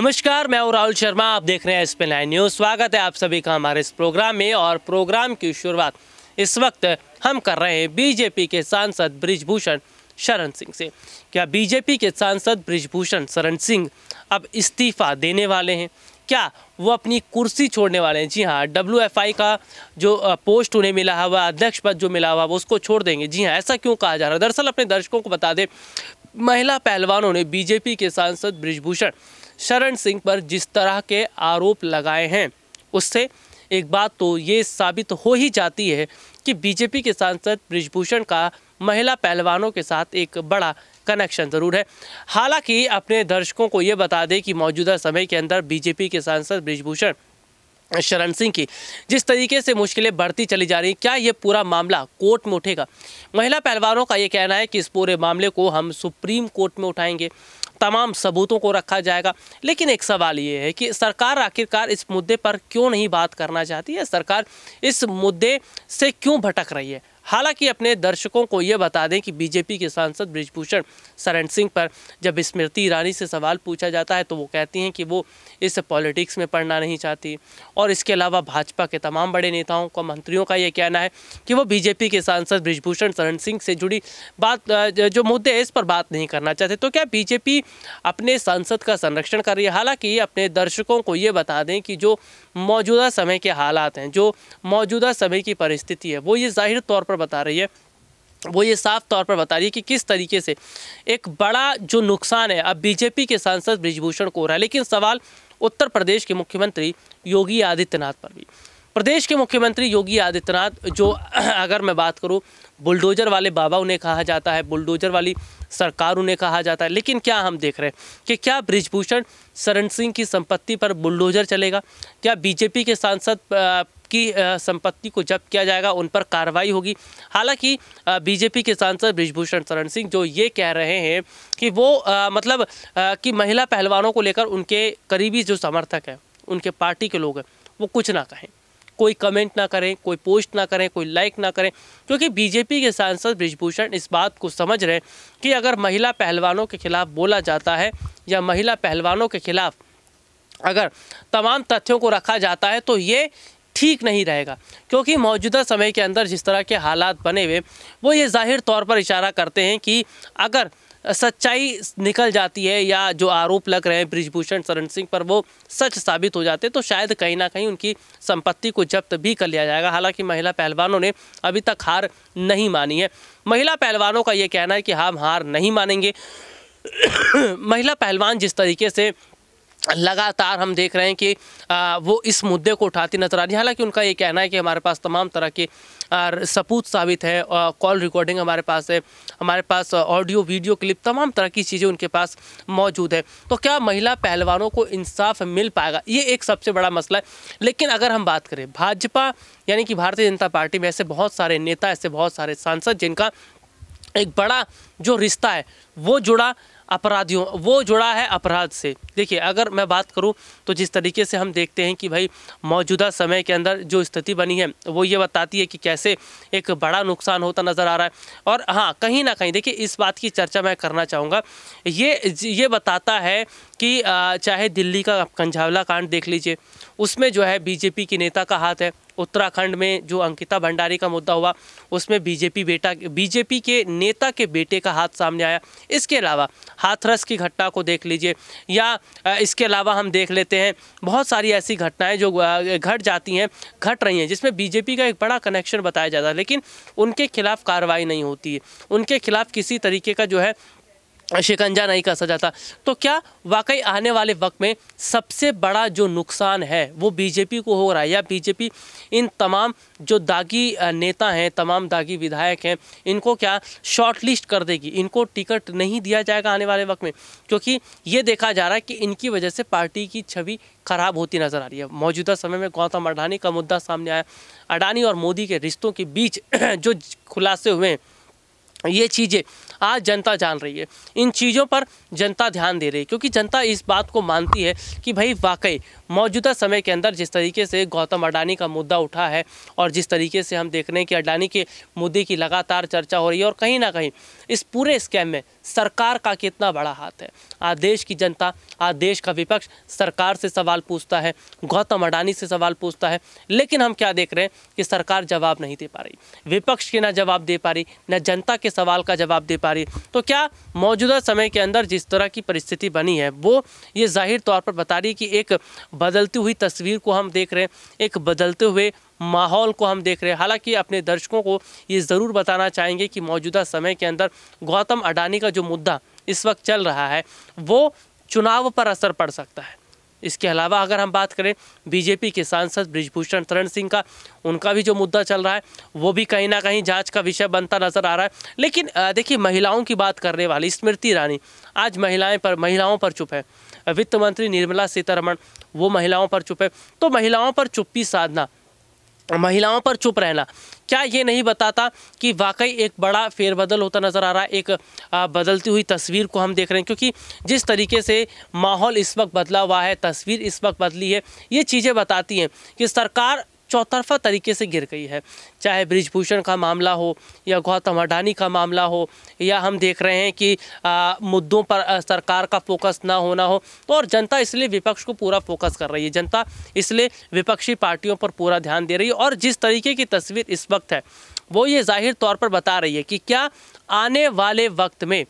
नमस्कार, मैं हूं राहुल शर्मा। आप देख रहे हैं SP9 न्यूज़। स्वागत है आप सभी का हमारे इस प्रोग्राम में। और प्रोग्राम की शुरुआत इस वक्त हम कर रहे हैं बीजेपी के सांसद बृजभूषण शरण सिंह से। क्या बीजेपी के सांसद बृजभूषण शरण सिंह अब इस्तीफा देने वाले हैं? क्या वो अपनी कुर्सी छोड़ने वाले हैं? जी हाँ, WFI का जो पोस्ट उन्हें मिला हुआ, अध्यक्ष पद जो मिला हुआ, वो उसको छोड़ देंगे। जी हाँ, ऐसा क्यों कहा जा रहा है? दरअसल अपने दर्शकों को बता दें, महिला पहलवानों ने बीजेपी के सांसद बृजभूषण शरण सिंह पर जिस तरह के आरोप लगाए हैं, उससे एक बात तो ये साबित हो ही जाती है कि बीजेपी के सांसद बृजभूषण का महिला पहलवानों के साथ एक बड़ा कनेक्शन ज़रूर है। हालांकि अपने दर्शकों को ये बता दें कि मौजूदा समय के अंदर बीजेपी के सांसद बृजभूषण शरण सिंह की जिस तरीके से मुश्किलें बढ़ती चली जा रही, क्या ये पूरा मामला कोर्ट में उठेगा? महिला पहलवानों का ये कहना है कि इस पूरे मामले को हम सुप्रीम कोर्ट में उठाएंगे, तमाम सबूतों को रखा जाएगा। लेकिन एक सवाल ये है कि सरकार आखिरकार इस मुद्दे पर क्यों नहीं बात करना चाहती है? सरकार इस मुद्दे से क्यों भटक रही है? हालांकि अपने दर्शकों को ये बता दें कि बीजेपी के सांसद बृजभूषण शरण सिंह पर जब स्मृति ईरानी से सवाल पूछा जाता है तो वो कहती हैं कि वो इस पॉलिटिक्स में पढ़ना नहीं चाहती। और इसके अलावा भाजपा के तमाम बड़े नेताओं का, मंत्रियों का ये कहना है कि वो बीजेपी के सांसद बृजभूषण शरण सिंह से जुड़ी बात, जो मुद्दे हैं, इस पर बात नहीं करना चाहते। तो क्या बीजेपी अपने सांसद का संरक्षण कर रही है? हालांकि अपने दर्शकों को ये बता दें कि जो मौजूदा समय के हालात हैं, जो मौजूदा समय की परिस्थिति है, वो ये जाहिर तौर पर बता रही है, वो ये साफ तौर पर बता रही है कि किस तरीके से एक बड़ा जो नुकसान है अब बीजेपी के सांसद बृजभूषण को हो रहा है। लेकिन सवाल उत्तर प्रदेश के मुख्यमंत्री योगी आदित्यनाथ पर भी। प्रदेश के मुख्यमंत्री योगी आदित्यनाथ, जो अगर मैं बात करूं, बुलडोजर वाले बाबा उन्हें कहा जाता है, बुलडोजर वाली सरकार उन्हें कहा जाता है। लेकिन क्या हम देख रहे हैं कि क्या बृजभूषण शरण सिंह की संपत्ति पर बुलडोजर चलेगा? क्या बीजेपी के सांसद की संपत्ति को जब्त किया जाएगा, उन पर कार्रवाई होगी? हालांकि बीजेपी के सांसद बृजभूषण शरण सिंह जो ये कह रहे हैं कि वो कि महिला पहलवानों को लेकर उनके करीबी जो समर्थक हैं, उनके पार्टी के लोग हैं, वो कुछ ना कहें, कोई कमेंट ना करें, कोई पोस्ट ना करें, कोई लाइक ना करें, क्योंकि बीजेपी के सांसद बृजभूषण इस बात को समझ रहे हैं कि अगर महिला पहलवानों के खिलाफ बोला जाता है या महिला पहलवानों के खिलाफ अगर तमाम तथ्यों को रखा जाता है तो ये ठीक नहीं रहेगा। क्योंकि मौजूदा समय के अंदर जिस तरह के हालात बने हुए, वो ये जाहिर तौर पर इशारा करते हैं कि अगर सच्चाई निकल जाती है या जो आरोप लग रहे हैं बृजभूषण शरण सिंह पर वो सच साबित हो जाते तो शायद कहीं ना कहीं उनकी संपत्ति को जब्त भी कर लिया जाएगा। हालांकि महिला पहलवानों ने अभी तक हार नहीं मानी है। महिला पहलवानों का ये कहना है कि हम हार नहीं मानेंगे। महिला पहलवान जिस तरीके से लगातार हम देख रहे हैं कि वो इस मुद्दे को उठाती नजर आ रही है। हालांकि उनका ये कहना है कि हमारे पास तमाम तरह के सबूत साबित है, कॉल रिकॉर्डिंग हमारे पास है, हमारे पास ऑडियो वीडियो क्लिप, तमाम तरह की चीज़ें उनके पास मौजूद है। तो क्या महिला पहलवानों को इंसाफ मिल पाएगा? ये एक सबसे बड़ा मसला है। लेकिन अगर हम बात करें भाजपा यानी कि भारतीय जनता पार्टी में ऐसे बहुत सारे नेता, ऐसे बहुत सारे सांसद जिनका एक बड़ा जो रिश्ता है वो जुड़ा है अपराध से। देखिए, अगर मैं बात करूं तो जिस तरीके से हम देखते हैं कि भाई मौजूदा समय के अंदर जो स्थिति बनी है वो ये बताती है कि कैसे एक बड़ा नुकसान होता नज़र आ रहा है। और हाँ, कहीं ना कहीं देखिए, इस बात की चर्चा मैं करना चाहूँगा, ये बताता है कि चाहे दिल्ली का कंझावला कांड देख लीजिए, उसमें जो है बीजेपी की नेता का हाथ है। उत्तराखंड में जो अंकिता भंडारी का मुद्दा हुआ, उसमें बीजेपी के नेता के बेटे का हाथ सामने आया। इसके अलावा हाथरस की घटना को देख लीजिए, या इसके अलावा हम देख लेते हैं बहुत सारी ऐसी घटनाएं जो घट रही हैं जिसमें बीजेपी का एक बड़ा कनेक्शन बताया जाता है, लेकिन उनके खिलाफ कार्रवाई नहीं होती है, उनके खिलाफ किसी तरीके का जो है शिकंजा नहीं कसा जाता। तो क्या वाकई आने वाले वक्त में सबसे बड़ा जो नुकसान है वो बीजेपी को हो रहा है, या बीजेपी इन तमाम जो दागी नेता हैं, तमाम दागी विधायक हैं, इनको क्या शॉर्ट लिस्ट कर देगी, इनको टिकट नहीं दिया जाएगा आने वाले वक्त में? क्योंकि ये देखा जा रहा है कि इनकी वजह से पार्टी की छवि खराब होती नज़र आ रही है। मौजूदा समय में गौतम अडानी का मुद्दा सामने आया, अडानी और मोदी के रिश्तों के बीच जो खुलासे हुए हैं, ये चीज़ें आज जनता जान रही है, इन चीज़ों पर जनता ध्यान दे रही है, क्योंकि जनता इस बात को मानती है कि भाई वाकई मौजूदा समय के अंदर जिस तरीके से गौतम अडानी का मुद्दा उठा है और जिस तरीके से हम देख रहे हैं कि अडानी के मुद्दे की लगातार चर्चा हो रही है और कहीं ना कहीं इस पूरे स्कैम में सरकार का कितना बड़ा हाथ है। आज देश की जनता, आज देश का विपक्ष सरकार से सवाल पूछता है, गौतम अडानी से सवाल पूछता है, लेकिन हम क्या देख रहे हैं कि सरकार जवाब नहीं दे पा रही, विपक्ष के ना जवाब दे पा रही, न जनता के सवाल का जवाब दे पा रही। तो क्या मौजूदा समय के अंदर जिस तरह की परिस्थिति बनी है वो ये जाहिर तौर पर बता रही है कि एक बदलती हुई तस्वीर को हम देख रहे हैं, एक बदलते हुए माहौल को हम देख रहे हैं। हालांकि अपने दर्शकों को ये ज़रूर बताना चाहेंगे कि मौजूदा समय के अंदर गौतम अडानी का जो मुद्दा इस वक्त चल रहा है वो चुनाव पर असर पड़ सकता है। इसके अलावा अगर हम बात करें बीजेपी के सांसद बृजभूषण शरण सिंह का, उनका भी जो मुद्दा चल रहा है वो भी कहीं ना कहीं जांच का विषय बनता नजर आ रहा है। लेकिन देखिए, महिलाओं की बात करने वाली स्मृति ईरानी आज महिलाओं पर चुप है। वित्त मंत्री निर्मला सीतारमण वो महिलाओं पर चुप है। तो महिलाओं पर चुप्पी साधना, महिलाओं पर चुप रहना, क्या ये नहीं बताता कि वाकई एक बड़ा फेरबदल होता नज़र आ रहा है, एक बदलती हुई तस्वीर को हम देख रहे हैं। क्योंकि जिस तरीके से माहौल इस वक्त बदला हुआ है, तस्वीर इस वक्त बदली है, ये चीज़ें बताती हैं कि सरकार चौतरफा तरीके से गिर गई है। चाहे बृजभूषण का मामला हो या गौतम अडानी का मामला हो, या हम देख रहे हैं कि मुद्दों पर सरकार का फोकस ना होना हो, तो और जनता इसलिए विपक्ष को पूरा फोकस कर रही है, जनता इसलिए विपक्षी पार्टियों पर पूरा ध्यान दे रही है। और जिस तरीके की तस्वीर इस वक्त है वो ये जाहिर तौर पर बता रही है कि क्या आने वाले वक्त में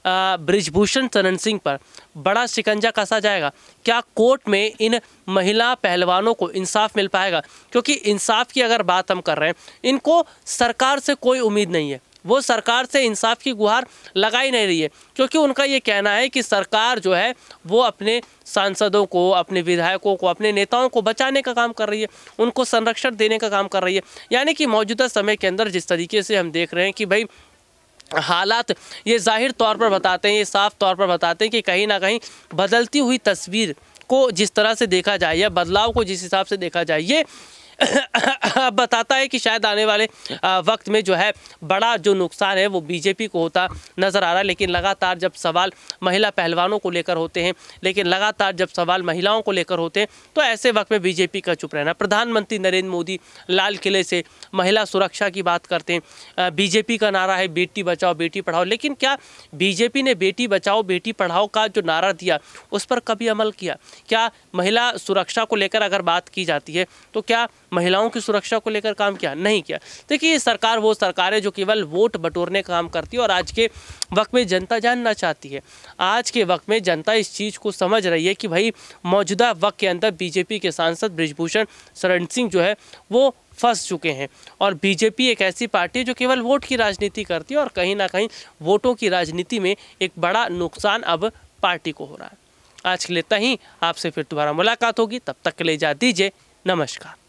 बृजभूषण शरण सिंह पर बड़ा शिकंजा कसा जाएगा, क्या कोर्ट में इन महिला पहलवानों को इंसाफ मिल पाएगा। क्योंकि इंसाफ की अगर बात हम कर रहे हैं, इनको सरकार से कोई उम्मीद नहीं है, वो सरकार से इंसाफ की गुहार लगा ही नहीं रही है। क्योंकि उनका ये कहना है कि सरकार जो है वो अपने सांसदों को, अपने विधायकों को, अपने नेताओं को बचाने का काम कर रही है, उनको संरक्षण देने का काम कर रही है। यानी कि मौजूदा समय के अंदर जिस तरीके से हम देख रहे हैं कि भाई हालात ये जाहिर तौर पर बताते हैं, ये साफ तौर पर बताते हैं कि कहीं ना कहीं बदलती हुई तस्वीर को जिस तरह से देखा जाए या बदलाव को जिस हिसाब से देखा जाए, ये बताता है कि शायद आने वाले वक्त में जो है बड़ा जो नुकसान है वो बीजेपी को होता नज़र आ रहा है। लेकिन लगातार जब सवाल महिला पहलवानों को लेकर होते हैं, लेकिन लगातार जब सवाल महिलाओं को लेकर होते हैं, तो ऐसे वक्त में बीजेपी का चुप रहना। प्रधानमंत्री नरेंद्र मोदी लाल किले से महिला सुरक्षा की बात करते हैं, बीजेपी का नारा है बेटी बचाओ बेटी पढ़ाओ, लेकिन क्या बीजेपी ने बेटी बचाओ बेटी पढ़ाओ का जो नारा दिया उस पर कभी अमल किया? क्या महिला सुरक्षा को लेकर अगर बात की जाती है तो क्या महिलाओं की सुरक्षा को लेकर काम किया? नहीं किया। देखिए, ये सरकार वो सरकार है जो केवल वोट बटोरने का काम करती है और आज के वक्त में जनता जानना चाहती है। आज के वक्त में जनता इस चीज़ को समझ रही है कि भाई मौजूदा वक्त के अंदर बीजेपी के सांसद बृजभूषण शरण सिंह जो है वो फंस चुके हैं और बीजेपी एक ऐसी पार्टी है जो केवल वोट की राजनीति करती है और कहीं ना कहीं वोटों की राजनीति में एक बड़ा नुकसान अब पार्टी को हो रहा है। आज के लिए इतना ही, आपसे फिर दोबारा मुलाकात होगी, तब तक के लिए इजाज़त दीजिए, नमस्कार।